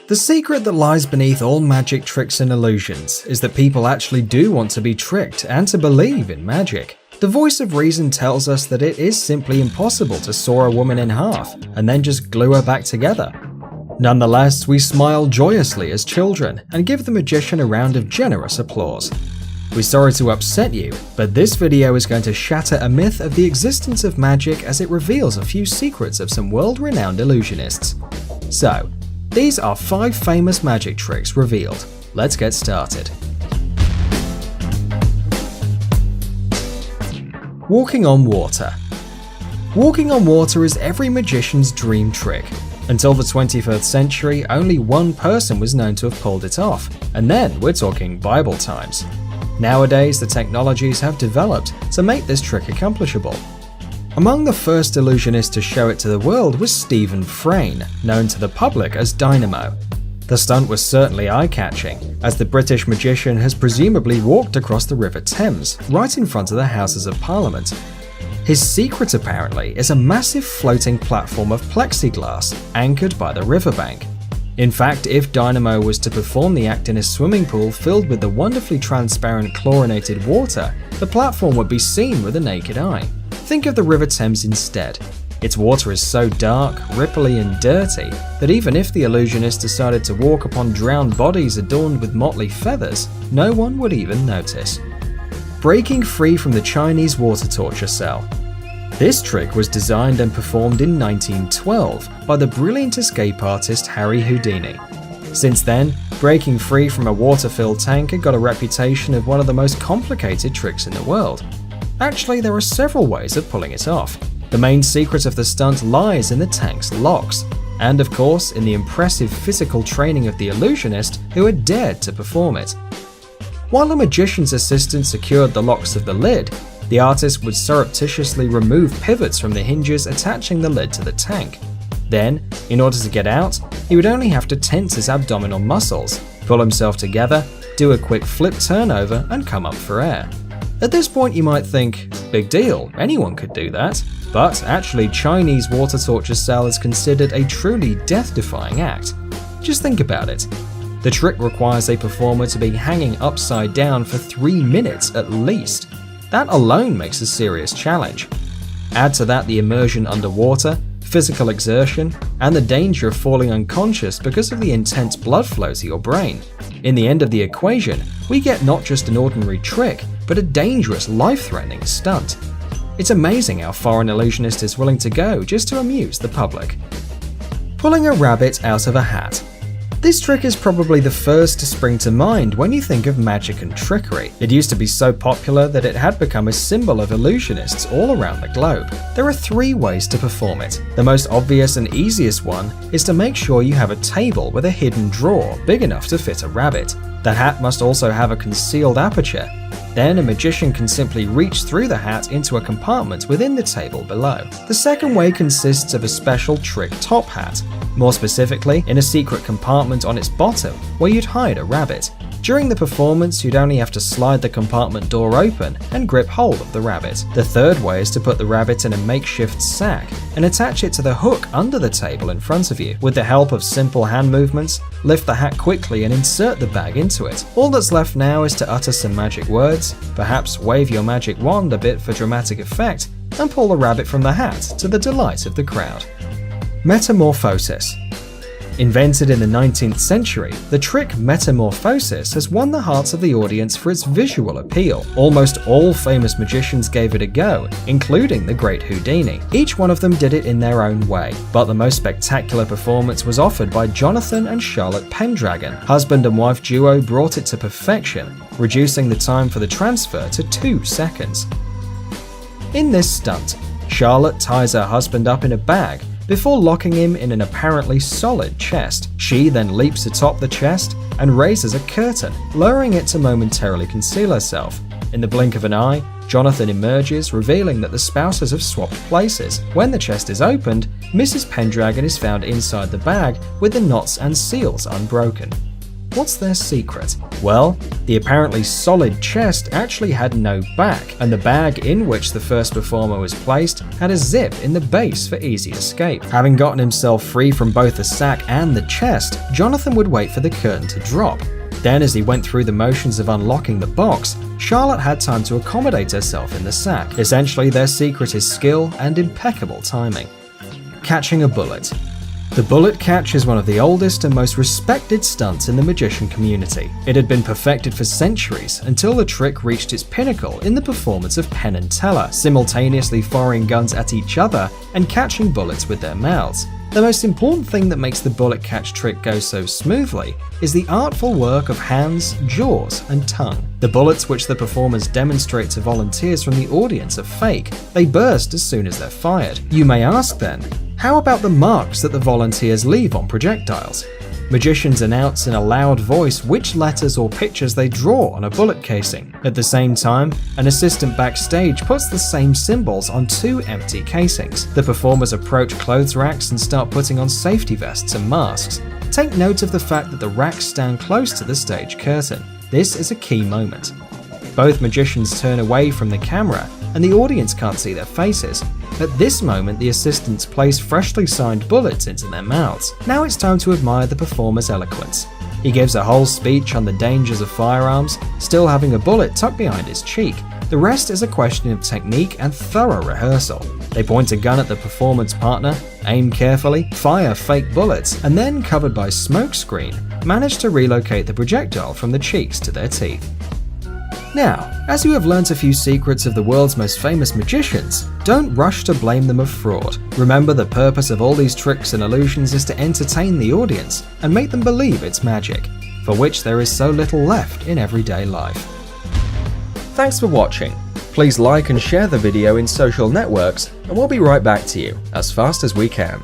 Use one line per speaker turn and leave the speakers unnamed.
The secret that lies beneath all magic tricks and illusions is that people actually do want to be tricked and to believe in magic. The voice of reason tells us that it is simply impossible to saw a woman in half and then just glue her back together. Nonetheless, we smile joyously as children and give the magician a round of generous applause. We're sorry to upset you, but this video is going to shatter a myth of the existence of magic as it reveals a few secrets of some world-renowned illusionists. So, these are 5 famous magic tricks revealed. Let's get started. Walking on water. Walking on water is every magician's dream trick. Until the 21st century, only one person was known to have pulled it off, and then we're talking Bible times. Nowadays, the technologies have developed to make this trick accomplishable. Among the first illusionists to show it to the world was Stephen Frayne, known to the public as Dynamo. The stunt was certainly eye-catching, as the British magician has presumably walked across the River Thames, right in front of the Houses of Parliament. His secret apparently is a massive floating platform of plexiglass anchored by the riverbank. In fact, if Dynamo was to perform the act in a swimming pool filled with the wonderfully transparent chlorinated water, the platform would be seen with the naked eye. Think of the River Thames instead. Its water is so dark, ripply and dirty that even if the illusionist decided to walk upon drowned bodies adorned with motley feathers, no one would even notice. Breaking free from the Chinese water torture cell. This trick was designed and performed in 1912 by the brilliant escape artist Harry Houdini. Since then, breaking free from a water-filled tanker got a reputation of one of the most complicated tricks in the world. Actually, there are several ways of pulling it off. The main secret of the stunt lies in the tank's locks, and of course in the impressive physical training of the illusionist who had dared to perform it. While a magician's assistant secured the locks of the lid, the artist would surreptitiously remove pivots from the hinges attaching the lid to the tank. Then, in order to get out, he would only have to tense his abdominal muscles, pull himself together, do a quick flip turnover, and come up for air. At this point you might think, big deal, anyone could do that. But actually, Chinese water torture cell is considered a truly death-defying act. Just think about it. The trick requires a performer to be hanging upside down for 3 minutes at least. That alone makes a serious challenge. Add to that the immersion underwater, physical exertion, and the danger of falling unconscious because of the intense blood flow to your brain. In the end of the equation, we get not just an ordinary trick, but a dangerous, life-threatening stunt. It's amazing how far an illusionist is willing to go just to amuse the public. Pulling a rabbit out of a hat. This trick is probably the first to spring to mind when you think of magic and trickery. It used to be so popular that it had become a symbol of illusionists all around the globe. There are 3 ways to perform it. The most obvious and easiest one is to make sure you have a table with a hidden drawer big enough to fit a rabbit. The hat must also have a concealed aperture. Then a magician can simply reach through the hat into a compartment within the table below. The second way consists of a special trick top hat, more specifically in a secret compartment on its bottom where you'd hide a rabbit. During the performance, you'd only have to slide the compartment door open and grip hold of the rabbit. The third way is to put the rabbit in a makeshift sack and attach it to the hook under the table in front of you. With the help of simple hand movements, lift the hat quickly and insert the bag into it. All that's left now is to utter some magic words, perhaps wave your magic wand a bit for dramatic effect, and pull the rabbit from the hat to the delight of the crowd. Metamorphosis. Invented in the 19th century, the trick metamorphosis has won the hearts of the audience for its visual appeal. Almost all famous magicians gave it a go, including the great Houdini. Each one of them did it in their own way, but the most spectacular performance was offered by Jonathan and Charlotte Pendragon. Husband and wife duo brought it to perfection, reducing the time for the transfer to 2 seconds. In this stunt, Charlotte ties her husband up in a bag before locking him in an apparently solid chest. She then leaps atop the chest and raises a curtain, lowering it to momentarily conceal herself. In the blink of an eye, Jonathan emerges, revealing that the spouses have swapped places. When the chest is opened, Mrs. Pendragon is found inside the bag with the knots and seals unbroken. what's their secret? Well, the apparently solid chest actually had no back, and the bag in which the first performer was placed had a zip in the base for easy escape. Having gotten himself free from both the sack and the chest, Jonathan would wait for the curtain to drop. Then, as he went through the motions of unlocking the box, Charlotte had time to accommodate herself in the sack. Essentially, their secret is skill and impeccable timing. Catching a bullet. The bullet catch is one of the oldest and most respected stunts in the magician community. It had been perfected for centuries until the trick reached its pinnacle in the performance of Penn and Teller, simultaneously firing guns at each other and catching bullets with their mouths. The most important thing that makes the bullet catch trick go so smoothly is the artful work of hands, jaws, and tongue. The bullets which the performers demonstrate to volunteers from the audience are fake. They burst as soon as they're fired. You may ask then, how about the marks that the volunteers leave on projectiles? Magicians announce in a loud voice which letters or pictures they draw on a bullet casing. At the same time, an assistant backstage puts the same symbols on 2 empty casings. The performers approach clothes racks and start putting on safety vests and masks. Take note of the fact that the racks stand close to the stage curtain. This is a key moment. Both magicians turn away from the camera and the audience can't see their faces. At this moment, the assistants place freshly signed bullets into their mouths. Now it's time to admire the performer's eloquence. He gives a whole speech on the dangers of firearms, still having a bullet tucked behind his cheek. The rest is a question of technique and thorough rehearsal. They point a gun at the performance partner, aim carefully, fire fake bullets, and then, covered by smokescreen, manage to relocate the projectile from the cheeks to their teeth. Now, as you have learnt a few secrets of the world's most famous magicians, don't rush to blame them of fraud. Remember, the purpose of all these tricks and illusions is to entertain the audience and make them believe it's magic, for which there is so little left in everyday life. Thanks for watching. Please like and share the video in social networks, and we'll be right back to you as fast as we can.